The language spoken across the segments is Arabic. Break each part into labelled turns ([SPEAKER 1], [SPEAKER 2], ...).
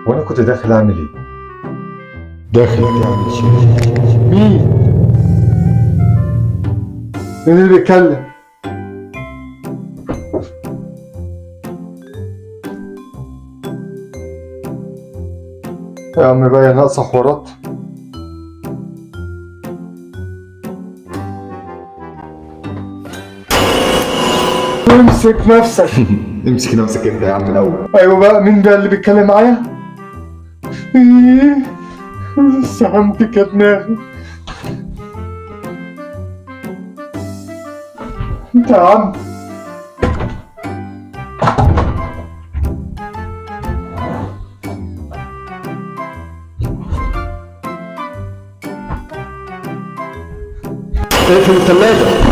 [SPEAKER 1] وانا كنت داخل اعمل ايه؟ داخل تعمل شيء. مين؟ مين اللي بيتكلم؟ يا عم بقى ناقصة حوارات. امسك نفسك.
[SPEAKER 2] امسك نفسك انت يا عم الاول.
[SPEAKER 1] ايوه بقى، مين ده اللي بيتكلم معايا؟ ايه سهمتك يا دماغي. انت يا عم.
[SPEAKER 2] اقفل الثلاجة.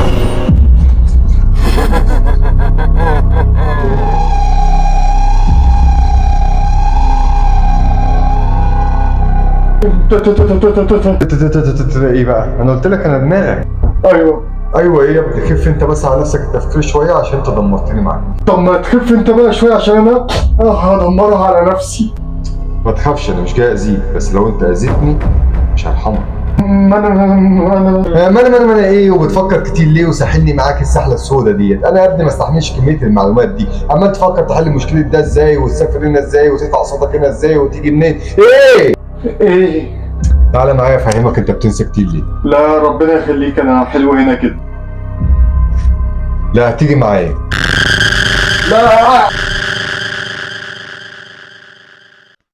[SPEAKER 1] ايه بقى؟ انا قلت لك انا دماغك. ايوه ايه يا ابني، خف انت بس على نفسك التفكير شويه عشان انت دمرتني معاك. طب ما تخف انت بقى شويه عشان انا هدمرها على نفسي. ما تخافش، انا مش جاي اذيك، بس لو انت اذيتني مش هرحمك. ما انا ايه، وبتفكر كتير ليه وساحلني معاك السحله السوداء ديت؟ انا يا ابني ما استحملش كميه المعلومات دي. عمال تفكر تحل مشكله ده ازاي، وتسافر هنا ازاي، وتدفع صوتك هنا ازاي، وتيجي منين. ايه تعالى معايا افهمك، انت بتنسى كتير ليه؟ لا ربنا يخليك، انا حلو هنا كده. لا هتيجي معايا. لا.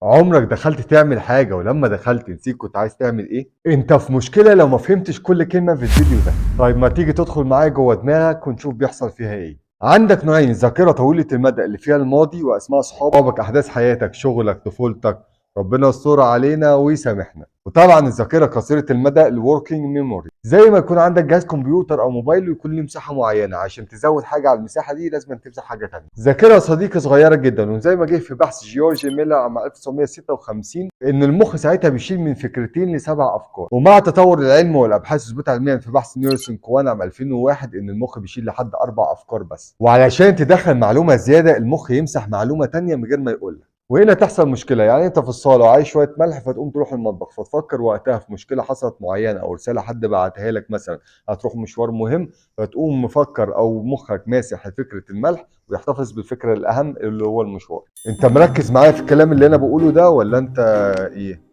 [SPEAKER 1] عمرك دخلت تعمل حاجة ولما دخلت نسيت كنت عايز تعمل ايه؟ انت في مشكلة لو ما فهمتش كل كلمة في الفيديو ده. طيب ما تيجي تدخل معايا جوه دماغك ونشوف بيحصل فيها ايه. عندك نوعين: ذاكرة طويلة المدى اللي فيها الماضي واسماء صحابك، احداث حياتك، شغلك، طفولتك، ربنا يستر علينا ويسامحنا. وطبعا الذاكرة قصيرة المدى الوركينج ميموري، زي ما يكون عندك جهاز كمبيوتر او موبايل ويكون له مساحة معينة، عشان تزود حاجة على المساحة دي لازم تمسح حاجة تانية. ذاكرة يا صديقي صغيرة جدا، وزي ما جه في بحث جيورج ميلر عام 1956 ان المخ ساعتها بيشيل من فكرتين ل7 افكار. ومع تطور العلم والابحاث اثبت علميا في بحث نيرسون كوان عام 2001 ان المخ بيشيل لحد 4 افكار بس. وعلشان تدخل معلومة زيادة المخ يمسح معلومة تانية من غير ما يقولها. وهنا تحصل مشكله، يعني انت في الصاله وعايز شويه ملح فتقوم تروح المطبخ، فتفكر وقتها في مشكله حصلت معينه او رساله حد بعتها لك مثلا، هتروح مشوار مهم، فتقوم مفكر او مخك ماسح فكره الملح ويحتفظ بالفكره الاهم اللي هو المشوار. انت مركز معايا في الكلام اللي انا بقوله ده ولا انت ايه؟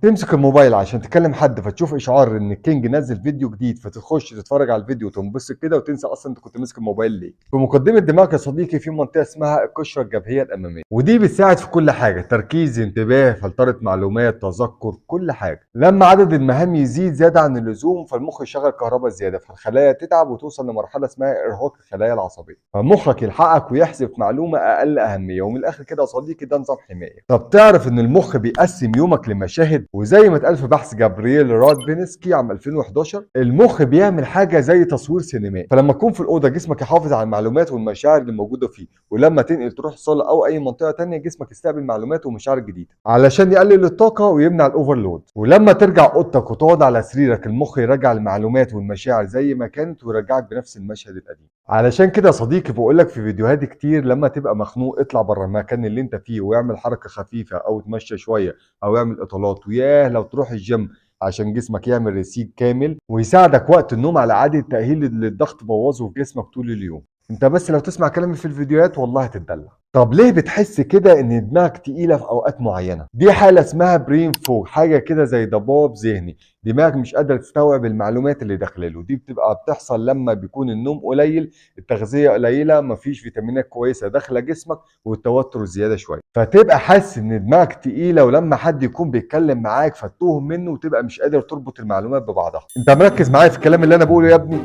[SPEAKER 1] تمسك الموبايل عشان تكلم حد فتشوف اشعار ان الكينج نزل فيديو جديد، فتخش تتفرج على الفيديو وتنبسط كده وتنسى اصلا انت كنت ماسك الموبايل ليه. في مقدمه دماغك يا صديقي في منطقه اسمها القشره الجبهيه الاماميه، ودي بتساعد في كل حاجه: تركيز، انتباه، فلتره معلومات، تذكر، كل حاجه. لما عدد المهام يزيد زياده عن اللزوم فالمخ يشغل كهرباء زياده، فالخلايا تتعب وتوصل لمرحله اسمها ارهاق الخلايا العصبيه، فمخك يلحقك ويحذف معلومه اقل اهميه. ومن الاخر كده يا صديقي ده نظام حمايه. طب تعرف ان المخ بيقسم يومك لمشاهد؟ وزي ما اتقال في بحث جابرييل رادفينسكي عام 2011 المخ بيعمل حاجه زي تصوير سينمائي، فلما تكون في الاوضه جسمك يحافظ على المعلومات والمشاعر اللي موجوده فيه، ولما تنقل تروح الصاله او اي منطقه تانية جسمك يستقبل معلومات ومشاعر جديده علشان يقلل الطاقه ويمنع الاوفرلود. ولما ترجع اوضتك وتقعد على سريرك المخ يرجع المعلومات والمشاعر زي ما كانت ويرجعك بنفس المشهد القديم. علشان كده يا صديقي بقول لك في فيديوهات كتير لما تبقى مخنوق اطلع بره المكان اللي انت فيه واعمل حركه خفيفه او اتمشى شويه او اعمل اطالات. وياه لو تروح الجيم عشان جسمك يعمل ريسيت كامل ويساعدك وقت النوم على اعاده تاهيل اللي الضغط بوظه في جسمك طول اليوم. انت بس لو تسمع كلامي في الفيديوهات والله هتتدلع. طب ليه بتحس كده ان دماغك تقيله في اوقات معينه؟ دي حاله اسمها برين فوج، حاجه كده زي ضباب ذهني، دماغك مش قادره تستوعب المعلومات اللي داخله له. دي بتبقى بتحصل لما بيكون النوم قليل، التغذيه قليله، مفيش فيتامينات كويسه داخله جسمك، والتوتر زياده شويه، فتبقى حاسس ان دماغك تقيله. ولما حد يكون بيتكلم معاك فتوه منه وتبقى مش قادر تربط المعلومات ببعضها. انت مركز معايا في الكلام اللي انا بقوله يا ابني؟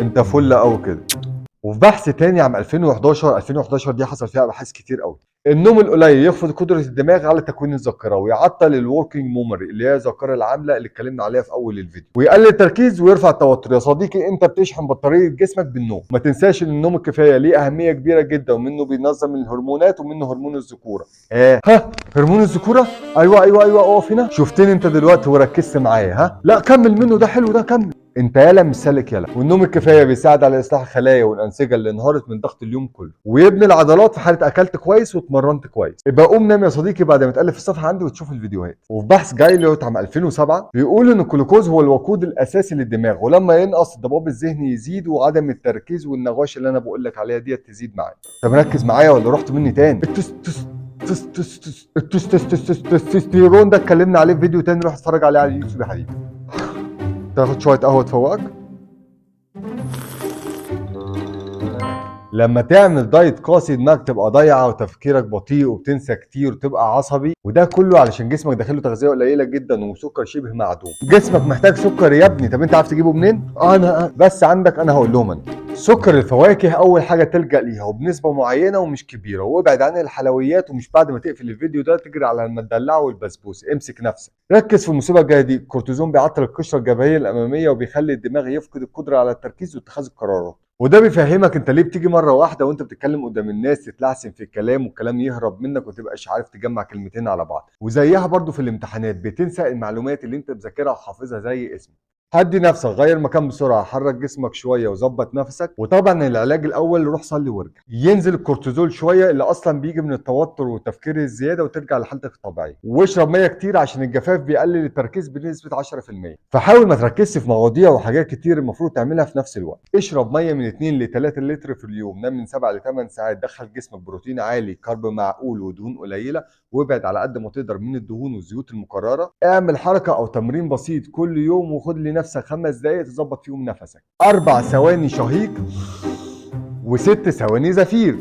[SPEAKER 1] انت فل قوي كده. وفي بحث تاني عام 2011 دي حصل فيها ابحاث كتير قوي، النوم القليل يخفض قدره الدماغ على تكوين الذاكره ويعطل الوركينج ميموري اللي هي الذاكره العامله اللي اتكلمنا عليها في اول الفيديو، ويقلل التركيز ويرفع التوتر. يا صديقي انت بتشحن بطاريه جسمك بالنوم. ما تنساش ان النوم الكفايه ليه اهميه كبيره جدا، ومنه بينظم الهرمونات ومنه هرمون الذكوره. ها هرمون الذكوره؟ ايوه اقف هنا. شفتني انت دلوقتي وركزت معايا؟ ها لا كمل منه، ده حلو، ده كمل. انت يالا مش سالك يالا. والنوم الكفايه بيساعد على اصلاح الخلايا والانسجه اللي انهارت من ضغط اليوم كله، ويبني العضلات في حاله اكلت كويس واتمرنت كويس. يبقى قوم نام يا صديقي بعد ما تقلب في الصفحه عندي وتشوف الفيديوهات. وفي بحث جايلوت عام 2007 بيقول ان الجلوكوز هو الوقود الاساسي للدماغ، ولما ينقص الضباب الذهني يزيد وعدم التركيز والنغاش اللي انا بقول لك عليها ديت تزيد معاك. طب ركز معايا ولا رحت مني تاني؟ التستوستيرون ده اتكلمنا عليه في فيديو تاني، روح اتفرج عليه على اليوتيوب يا حبيبي. تاخد شويه قهوه تفوقك. لما تعمل دايت قاسي دماغك تبقى ضايعه وتفكيرك بطيء وبتنسى كتير وتبقى عصبي، وده كله علشان جسمك داخله تغذيه قليله جدا وسكر شبه معدوم. جسمك محتاج سكر يا ابني. طب انت عارف تجيبه منين؟ انا بس عندك، انا هقول لهم. انا سكر الفواكه اول حاجه تلجا ليها وبنسبه معينه ومش كبيره، وابعد عن الحلويات. ومش بعد ما تقفل الفيديو ده تجري على المدلعه والبسبوسه. امسك نفسك. ركز في المصيبه الجايه دي. الكورتيزون بيعطل القشره الجبهيه الاماميه وبيخلي الدماغ يفقد القدره على التركيز واتخاذ القرارات، وده بيفهمك انت ليه بتيجي مره واحده وانت بتتكلم قدام الناس تتلعثم في الكلام والكلام يهرب منك وتبقاش عارف تجمع كلمتين على بعض. وزيها برضو في الامتحانات بتنسى المعلومات اللي انت مذاكرها وحافظها زي اسمك. هدي نفسك، غير مكان بسرعه، حرك جسمك شويه وظبط نفسك. وطبعا العلاج الاول روح صلي وارجع. ينزل الكورتيزول شويه اللي اصلا بيجي من التوتر والتفكير الزياده وترجع لحالتك الطبيعيه. واشرب ميه كتير عشان الجفاف بيقلل التركيز بنسبه 10%. فحاول ما تركزش في مواضيع وحاجات كتير المفروض تعملها في نفس الوقت. اشرب ميه من 2 ل 3 لتر في اليوم. نام من 7 ل 8 ساعات. دخل جسمك بروتين عالي، كارب معقول، ودهون قليله. وابعد على قد ما تقدر من الدهون والزيوت المكرره. اعمل حركه او تمرين بسيط كل يوم، وخد لنفسك 5 دقائق تظبط فيهم نفسك. 4 ثواني شهيق و6 ثواني زفير.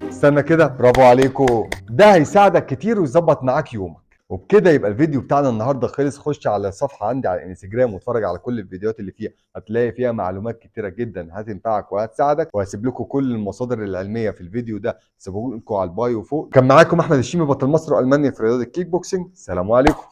[SPEAKER 1] استنى كده، برافو عليكم. ده هيساعدك كتير ويظبط معاك يومك. وبكده يبقى الفيديو بتاعنا النهارده خلص. خش على الصفحه عندي على الانستجرام واتفرج على كل الفيديوهات اللي فيها، هتلاقي فيها معلومات كتيره جدا هتنفعك وهتساعدك. وهسيب لكم كل المصادر العلميه في الفيديو ده، سيبوه لكم على البايو فوق. كان معاكم احمد الشيمي، بطل مصر والمانيا في رياضه الكيك بوكسنج. سلام عليكم.